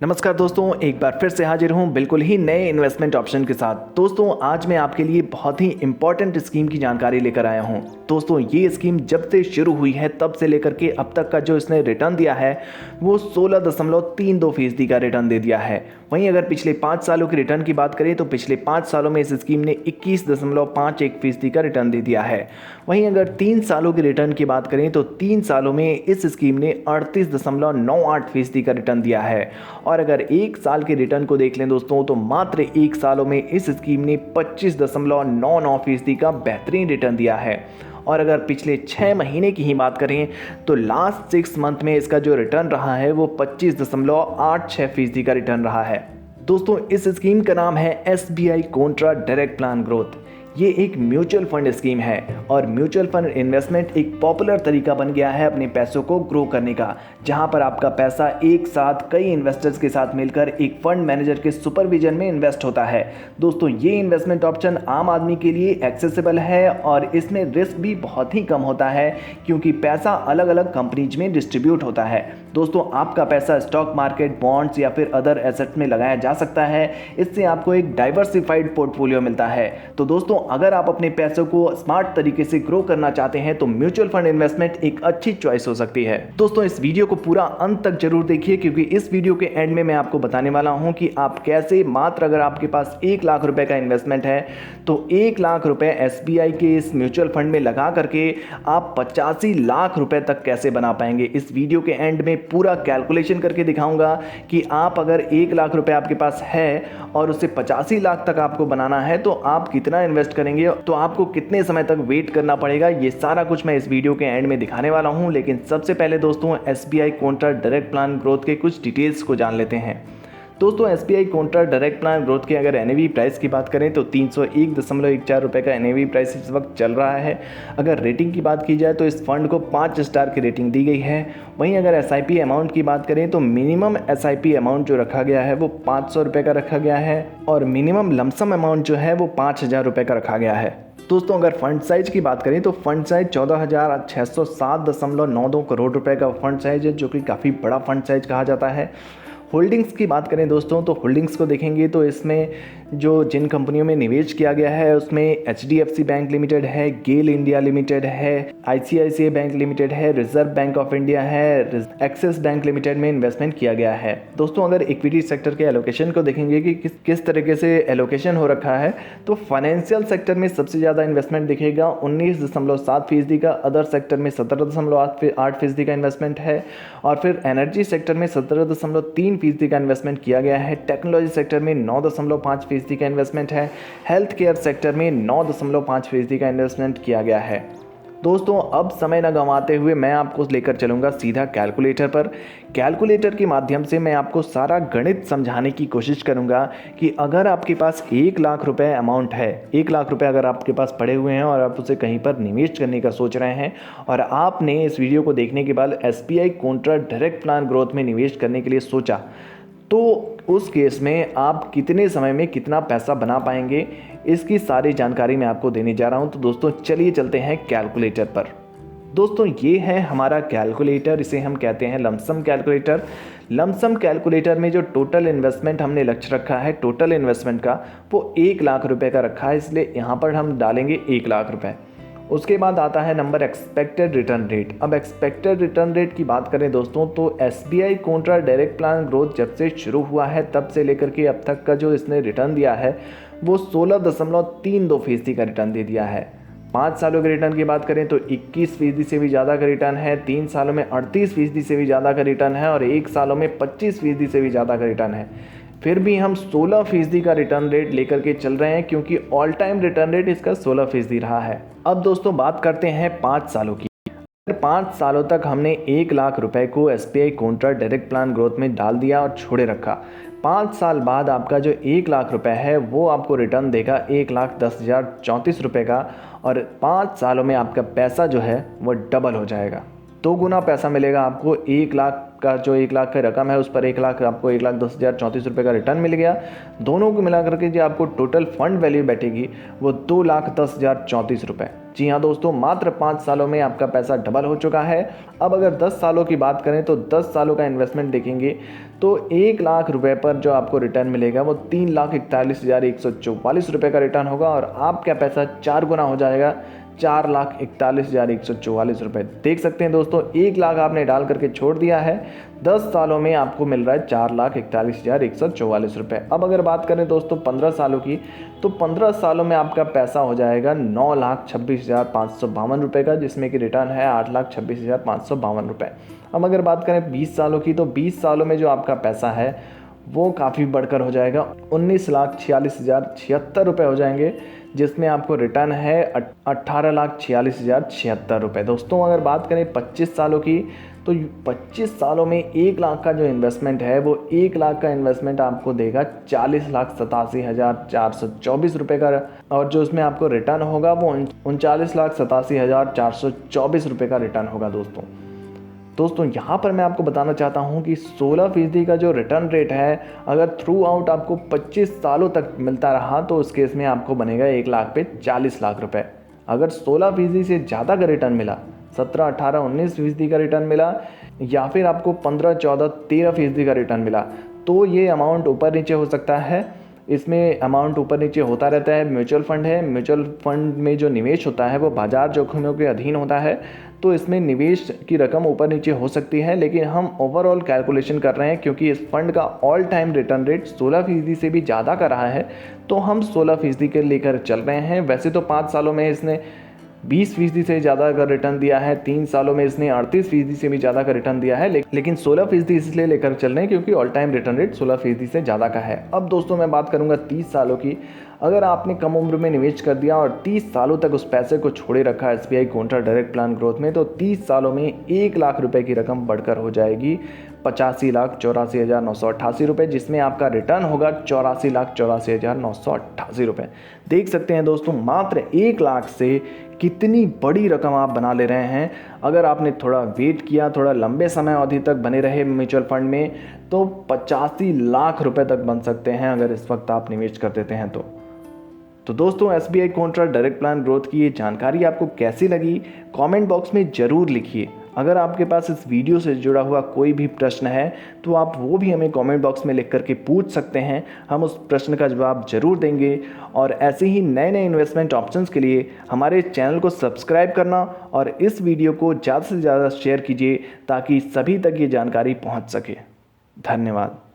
नमस्कार दोस्तों, एक बार फिर से हाजिर हूँ बिल्कुल ही नए इन्वेस्टमेंट ऑप्शन के साथ। दोस्तों आज मैं आपके लिए बहुत ही इंपॉर्टेंट स्कीम की जानकारी लेकर आया हूँ। दोस्तों ये स्कीम जब से शुरू हुई है तब से लेकर के अब तक का जो इसने रिटर्न दिया है वो 16.32% का रिटर्न दे दिया है। वहीं अगर पिछले 5 सालों के रिटर्न की बात करें तो पिछले 5 सालों में इस स्कीम ने 21.51% का रिटर्न दे दिया है। वहीं अगर 3 सालों के रिटर्न की बात करें तो 3 सालों में इस स्कीम ने 38.98% का रिटर्न दिया है। और अगर 1 साल के रिटर्न को देख लें दोस्तों तो मात्र 1 सालों में इस स्कीम ने 25.99% का बेहतरीन रिटर्न दिया है। और अगर पिछले 6 महीने की ही बात करें तो लास्ट 6 मंथ में इसका जो रिटर्न रहा है वो 25.86% का रिटर्न रहा है। दोस्तों इस स्कीम का नाम है SBI Contra direct plan growth. ये एक म्यूचुअल फंड स्कीम है और म्यूचुअल फंड इन्वेस्टमेंट एक पॉपुलर तरीका बन गया है अपने पैसों को ग्रो करने का, जहां पर आपका पैसा एक साथ कई इन्वेस्टर्स के साथ मिलकर एक फंड मैनेजर के सुपरविजन में इन्वेस्ट होता है। दोस्तों ये इन्वेस्टमेंट ऑप्शन आम आदमी के लिए एक्सेसिबल है और इसमें रिस्क भी बहुत ही कम होता है क्योंकि पैसा अलग अलग कंपनीज में डिस्ट्रीब्यूट होता है। दोस्तों आपका पैसा स्टॉक मार्केट, बॉन्ड्स या फिर अदर एसेट में लगाया जा सकता है। इससे आपको एक डाइवर्सिफाइड पोर्टफोलियो मिलता है। तो दोस्तों अगर आप अपने पैसों को स्मार्ट तरीके से ग्रो करना चाहते हैं तो म्यूचुअल फंड इन्वेस्टमेंट एक अच्छी चॉइस हो सकती है। दोस्तों इस वीडियो को पूरा अंत तक जरूर देखिए क्योंकि इस वीडियो के एंड में मैं आपको बताने वाला हूं कि आप कैसे मात्र अगर आपके पास 1 लाख रुपए का इन्वेस्टमेंट है तो 1 लाख रुपए SBI के इस म्यूचुअल फंड में लगा करके आप 85 लाख रुपए तक कैसे बना पाएंगे। इस वीडियो के एंड में पूरा कैलकुलेशन करके दिखाऊंगा कि आप अगर 1 लाख रुपए आपके पास है और उससे 85 लाख तक आपको बनाना है तो आप कितना इन्वेस्ट करेंगे, तो आपको कितने समय तक वेट करना पड़ेगा। ये सारा कुछ मैं इस वीडियो के एंड में दिखाने वाला हूं। लेकिन सबसे पहले दोस्तों SBI Contra direct plan growth के कुछ डिटेल्स को जान लेते हैं। दोस्तों SBI Contra direct plan growth की अगर NAV प्राइस की बात करें तो 301.14 रुपये का NAV प्राइस इस वक्त चल रहा है। अगर रेटिंग की बात की जाए तो इस फंड को 5 स्टार की रेटिंग दी गई है। वहीं अगर SIP अमाउंट की बात करें तो मिनिमम SIP अमाउंट जो रखा गया है वो 500 रुपये का रखा गया है और मिनिमम लमसम अमाउंट जो है वो 5000 रुपये का रखा गया है। दोस्तों अगर फंड साइज की बात करें तो फंड साइज 14,607.92 करोड़ रुपए का फंड साइज है, जो कि काफ़ी बड़ा फंड साइज कहा जाता है। होल्डिंग्स की बात करें दोस्तों तो होल्डिंग्स को देखेंगे तो इसमें जो जिन कंपनियों में निवेश किया गया है उसमें HDFC बैंक लिमिटेड है, गेल इंडिया लिमिटेड है, ICICI बैंक लिमिटेड है, रिजर्व बैंक ऑफ इंडिया है, एक्सिस बैंक लिमिटेड में इन्वेस्टमेंट किया गया है। दोस्तों अगर इक्विटी सेक्टर के एलोकेशन को देखेंगे कि किस तरीके से एलोकेशन हो रखा है तो फाइनेंशियल सेक्टर में सबसे ज़्यादा इन्वेस्टमेंट दिखेगा 19.7% का, अदर सेक्टर में 17.8% का इन्वेस्टमेंट है और फिर एनर्जी सेक्टर में 17.3% का इन्वेस्टमेंट किया गया है। टेक्नोलॉजी सेक्टर में 9.5% का इन्वेस्टमेंट है। हेल्थ केयर सेक्टर में 9.5% का इन्वेस्टमेंट किया गया है। दोस्तों अब समय न गंवाते हुए मैं आपको लेकर चलूँगा सीधा कैलकुलेटर पर। कैलकुलेटर के माध्यम से मैं आपको सारा गणित समझाने की कोशिश करूँगा कि अगर आपके पास 1 लाख रुपए अमाउंट है, 1 लाख रुपए अगर आपके पास पड़े हुए हैं और आप उसे कहीं पर निवेश करने का सोच रहे हैं और आपने इस वीडियो को देखने के बाद SBI Contra direct plan growth में निवेश करने के लिए सोचा, तो उस केस में आप कितने समय में कितना पैसा बना पाएंगे, इसकी सारी जानकारी मैं आपको देने जा रहा हूं। तो दोस्तों चलिए चलते हैं कैलकुलेटर पर। दोस्तों ये है हमारा कैलकुलेटर, इसे हम कहते हैं लमसम कैलकुलेटर। लमसम कैलकुलेटर में जो टोटल इन्वेस्टमेंट हमने लक्ष्य रखा है टोटल इन्वेस्टमेंट का वो 1 लाख रुपए का रखा है, इसलिए यहाँ पर हम डालेंगे 1 लाख रुपए। उसके बाद आता है नंबर एक्सपेक्टेड रिटर्न रेट। अब एक्सपेक्टेड रिटर्न रेट की बात करें दोस्तों तो SBI Contra direct plan growth जब से शुरू हुआ है तब से लेकर के अब तक का जो इसने रिटर्न दिया है वो 16.32% का रिटर्न दे दिया है। 5 सालों के रिटर्न की बात करें तो 21% से भी ज़्यादा का रिटर्न है, 3 सालों में 38% से भी ज़्यादा का रिटर्न है और 1 सालों में 25% से भी ज़्यादा का रिटर्न है। फिर भी हम 16% का रिटर्न रेट लेकर के चल रहे हैं क्योंकि ऑल टाइम रिटर्न रेट इसका 16% रहा है। अब दोस्तों बात करते हैं 5 सालों की। 5 सालों तक हमने 1 लाख रुपए को SBI Contra direct plan growth में डाल दिया और छोड़े रखा। 5 साल बाद आपका जो 1 लाख रुपए है वो आपको रिटर्न देगा 1,10,034 रुपये का और 5 सालों में आपका पैसा जो है वो डबल हो जाएगा, 2 गुना पैसा मिलेगा आपको। 1 लाख का जो 1 लाख का रकम है उस पर 1 लाख आपको 1,10,034 रुपये का रिटर्न मिल गया। दोनों को मिला करके जो आपको टोटल फंड वैल्यू बैठेगी वो 2,10,034 रुपये। जी हाँ दोस्तों, मात्र 5 सालों में आपका पैसा डबल हो चुका है। अब अगर 10 सालों की बात करें तो 10 सालों का इन्वेस्टमेंट देखेंगे तो 1 लाख रुपए पर जो आपको रिटर्न मिलेगा वो 3,41,144 रुपये का रिटर्न होगा और आपका पैसा 4 गुना हो जाएगा, 4,41,144 रुपये। देख सकते हैं दोस्तों, 1 लाख आपने डाल करके छोड़ दिया है, 10 सालों में आपको मिल रहा है 4,41,144 रुपये। अब अगर बात करें दोस्तों 15 सालों की, तो 15 सालों में आपका पैसा हो जाएगा 9,26,552 रुपये का, जिसमें कि रिटर्न है 8,26,552 रुपये। अब अगर बात करें 20 सालों की, तो 20 सालों में जो आपका पैसा है वो काफ़ी बढ़कर हो जाएगा, 19,46,076 रुपये हो जाएंगे, जिसमें आपको रिटर्न है 18,46,076 रुपये। दोस्तों अगर बात करें 25 सालों की, तो 25 सालों में 1 लाख का जो इन्वेस्टमेंट है वो 1 लाख का इन्वेस्टमेंट आपको देगा 40,87,424 रुपये का, और जो उसमें आपको रिटर्न होगा वो 39,87,424 रुपये का रिटर्न होगा। दोस्तों यहाँ पर मैं आपको बताना चाहता हूँ कि 16% का जो रिटर्न रेट है, अगर थ्रू आउट आपको 25 सालों तक मिलता रहा तो उस केस में आपको बनेगा 1 लाख पे 40 लाख रुपए। अगर 16% से ज़्यादा का रिटर्न मिला, 17, 18, 19% का रिटर्न मिला, या फिर आपको 15, 14, 13% का रिटर्न मिला, तो ये अमाउंट ऊपर नीचे हो सकता है। इसमें अमाउंट ऊपर नीचे होता रहता है। म्यूचुअल फंड है, म्यूचुअल फंड में जो निवेश होता है वो बाजार जोखिमों के अधीन होता है, तो इसमें निवेश की रकम ऊपर नीचे हो सकती है, लेकिन हम ओवरऑल कैलकुलेशन कर रहे हैं क्योंकि इस फंड का ऑल टाइम रिटर्न रेट 16% से भी ज़्यादा का रहा है, तो हम 16% के लेकर चल रहे हैं। वैसे तो 5 सालों में इसने 20% से ज़्यादा का रिटर्न दिया है, 3 सालों में इसने 38% से भी ज़्यादा का रिटर्न दिया है, लेकिन 16% इसलिए लेकर चल रहे हैं क्योंकि ऑल टाइम रिटर्न रेट 16% से ज़्यादा का है। अब दोस्तों मैं बात करूँगा 30 सालों की। अगर आपने कम उम्र में निवेश कर दिया और 30 सालों तक उस पैसे को छोड़े रखा SBI contra direct plan growth में, तो 30 सालों में 1 लाख रुपए की रकम बढ़कर हो जाएगी 85,84,988 रुपये, जिसमें आपका रिटर्न होगा 84,84,988 रुपये। देख सकते हैं दोस्तों, मात्र 1 लाख से कितनी बड़ी रकम आप बना ले रहे हैं। अगर आपने थोड़ा वेट किया, थोड़ा लंबे समय अवधि तक बने रहे म्यूचुअल फंड में, तो 85 लाख रुपए तक बन सकते हैं अगर इस वक्त आप निवेश कर देते हैं तो दोस्तों SBI contra direct plan growth की ये जानकारी आपको कैसी लगी, कमेंट बॉक्स में ज़रूर लिखिए। अगर आपके पास इस वीडियो से जुड़ा हुआ कोई भी प्रश्न है तो आप वो भी हमें कमेंट बॉक्स में लिख करके पूछ सकते हैं, हम उस प्रश्न का जवाब जरूर देंगे। और ऐसे ही नए नए इन्वेस्टमेंट ऑप्शंस के लिए हमारे चैनल को सब्सक्राइब करना और इस वीडियो को ज़्यादा से ज़्यादा शेयर कीजिए ताकि सभी तक ये जानकारी पहुँच सके। धन्यवाद।